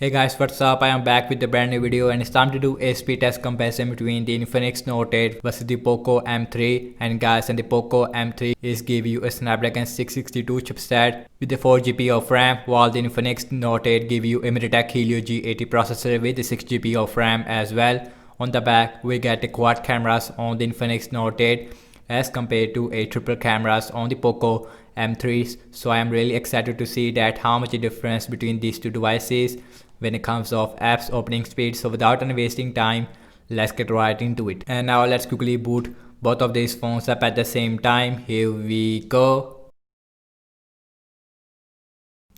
Hey guys, what's up? I am back with a brand new video and it's time to do a speed test comparison between the Infinix Note 8 versus the Poco M3. And guys, and the Poco M3 is give you a Snapdragon 662 chipset with the 4GB of RAM, while the Infinix Note 8 give you a MediaTek Helio G80 processor with the 6GB of RAM as well. On the back, we get the quad cameras on the Infinix Note 8 as compared to a triple cameras on the Poco M3s. So I am really excited to see that how much difference between these two devices when it comes of apps opening speed. So without any wasting time, let's get right into it. And now let's quickly boot both of these phones up at the same time. Here we go.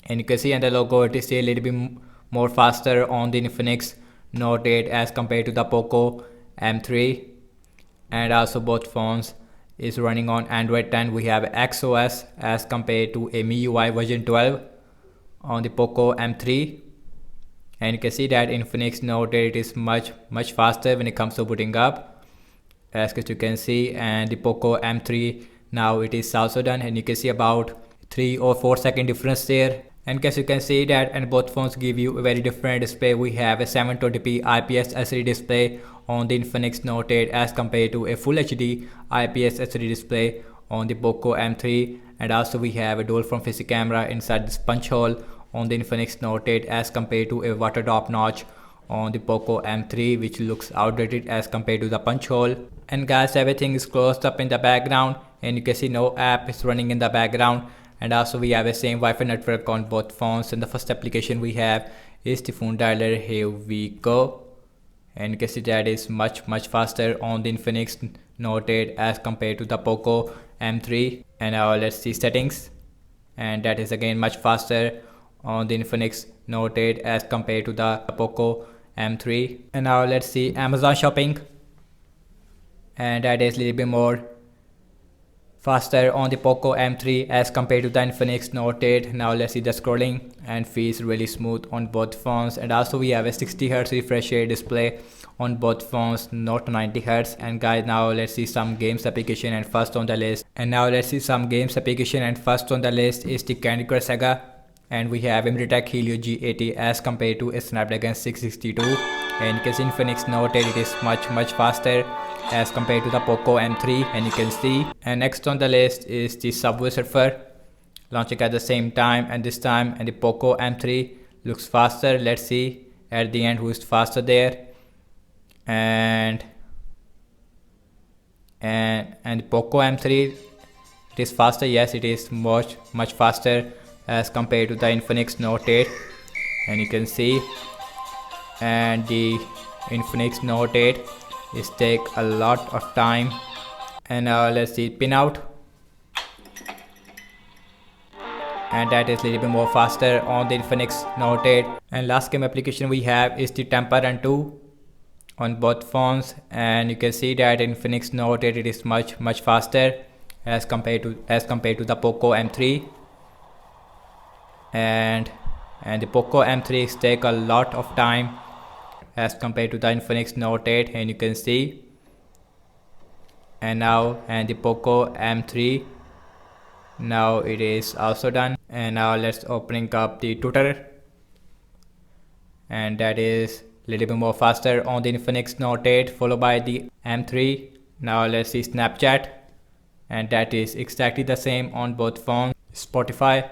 And you can see on the logo it is a little bit more faster on the Infinix Note 8 as compared to the Poco M3. And also both phones is running on Android 10. We have XOS as compared to a MIUI version 12 on the Poco M3. And you can see that Infinix Note 8 is much faster when it comes to booting up, as you can see. And the Poco M3 now it is also done, and you can see about 3 or 4 second difference there. And as you can see that, and both phones give you a very different display. We have a 720p IPS LCD display on the Infinix Note 8 as compared to a Full HD IPS LCD display on the Poco M3. And also we have a dual front facing camera inside this punch hole on the Infinix Note 8 as compared to a water drop notch on the Poco M3, which looks outdated as compared to the punch hole. And guys, everything is closed up in the background, and you can see no app is running in the background. And also we have the same Wi-Fi network on both phones. And the first application we have is the phone dialer. Here we go. And you can see that is much faster on the Infinix Note 8 as compared to the Poco M3. And now let's see settings, and that is again much faster on the Infinix Note 8 as compared to the Poco M3. And now let's see Amazon shopping, and that is a little bit more faster on the Poco M3 as compared to the Infinix Note 8. Now let's see the scrolling, and feels really smooth on both phones. And also we have a 60Hz refresh rate display on both phones, not 90Hz. And guys, now let's see some games application, and first on the list is the Candy Crush Saga. And we have MediaTek Helio G80 as compared to a Snapdragon 662. And you can see Infinix Note 8 it is much faster as compared to the Poco M3, and you can see. And next on the list is the Subway Surfer, launching at the same time and this time. And the Poco M3 looks faster. Let's see at the end who is faster there. And the Poco M3 it is faster. Yes, it is much faster as compared to the Infinix Note 8, and you can see. And the Infinix Note 8 is take a lot of time. And now let's see pinout, and that is a little bit more faster on the Infinix Note 8. And last game application we have is the Temple Run 2 on both phones, and you can see that Infinix Note 8 it is much faster as compared to the Poco M3. And the Poco M3 is take a lot of time as compared to the Infinix Note 8, and you can see. And the Poco M3 now it is also done. And now let's opening up the Twitter, and that is a little bit more faster on the Infinix Note 8 followed by the M3. Now let's see Snapchat, and that is exactly the same on both phones. Spotify,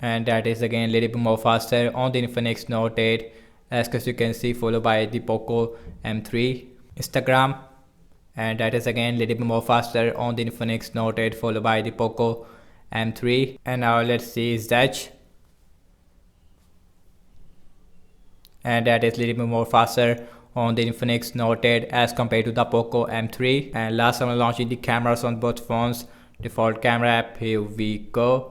and that is again a little bit more faster on the Infinix Note 8 as you can see, followed by the Poco M3. Instagram, and that is again a little bit more faster on the Infinix Note 8 followed by the Poco M3. And now let's see Zedge, and that is a little bit more faster on the Infinix Note 8 as compared to the Poco M3. And last I'm launching the cameras on both phones. Default camera app, here we go.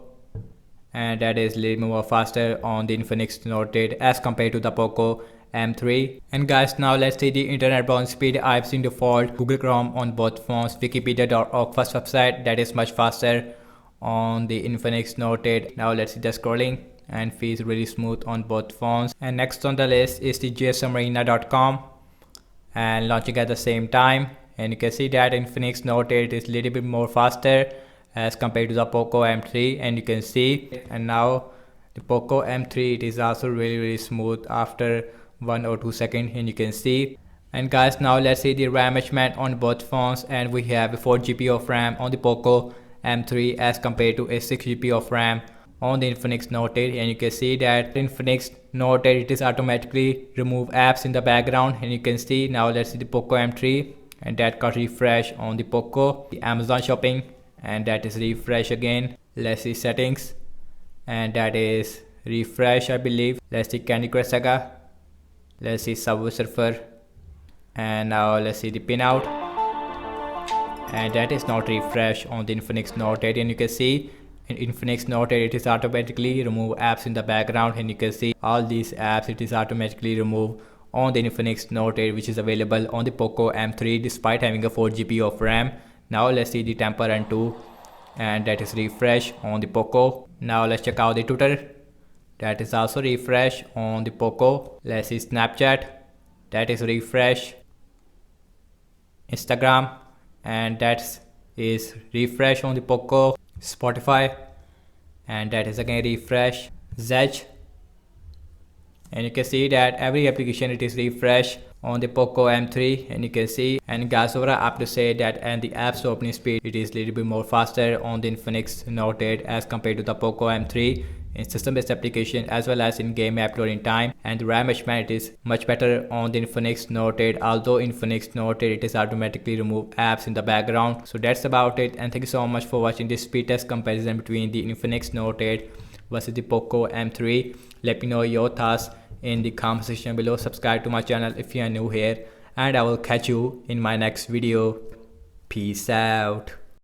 And that is a little more faster on the Infinix Note 8 as compared to the Poco M3. And guys, now let's see the internet browsing speed. I've seen default Google Chrome on both phones. Wikipedia.org first website, that is much faster on the Infinix Note 8. Now let's see the scrolling, and feels really smooth on both phones. And next on the list is the gsmarina.com, and launching at the same time. And you can see that Infinix Note 8 is a little bit more faster as compared to the Poco M3, and you can see. And now The Poco M3, it is also really smooth after 1 or 2 seconds, and you can see. And guys, now let's see the RAM measurement on both phones, and we have 4 GB of RAM on the Poco M3 as compared to a 6 GB of RAM on the Infinix Note 8. And you can see that Infinix Note 8, it is automatically remove apps in the background, and you can see. Now let's see the Poco M3, and that got refresh on the Poco. The Amazon shopping, and that is refresh again. Let's see settings, and that is refresh, I believe. Let's see Candy Crush Saga. Let's see Subway Surfer, and now let's see the pinout, and that is not refresh on the Infinix Note 8. And you can see in Infinix Note 8, it is automatically remove apps in the background, and you can see all these apps, it is automatically removed on the Infinix Note 8, which is available on the Poco M3 despite having a 4 GB of RAM. Now let's see the Temple Run 2, and that is refresh on the Poco. Now let's check out the Twitter, that is also refresh on the Poco. Let's see Snapchat, that is refresh. Instagram, and that is refresh on the Poco. Spotify, and that is again refresh. Zedge, and you can see that every application it is refresh on the Poco M3, and you can see. And guys, overall I have to say that and the apps opening speed, it is a little bit more faster on the Infinix Note 8 as compared to the Poco M3 in system based application as well as in game app loading time. And the RAM measurement is much better on the Infinix Note 8, although Infinix Note 8 it is automatically remove apps in the background. So that's about it, and thank you so much for watching this speed test comparison between the Infinix Note 8 versus the Poco M3. Let me know your thoughts in the comment section below. Subscribe to my channel if you are new here, and I will catch you in my next video. Peace out.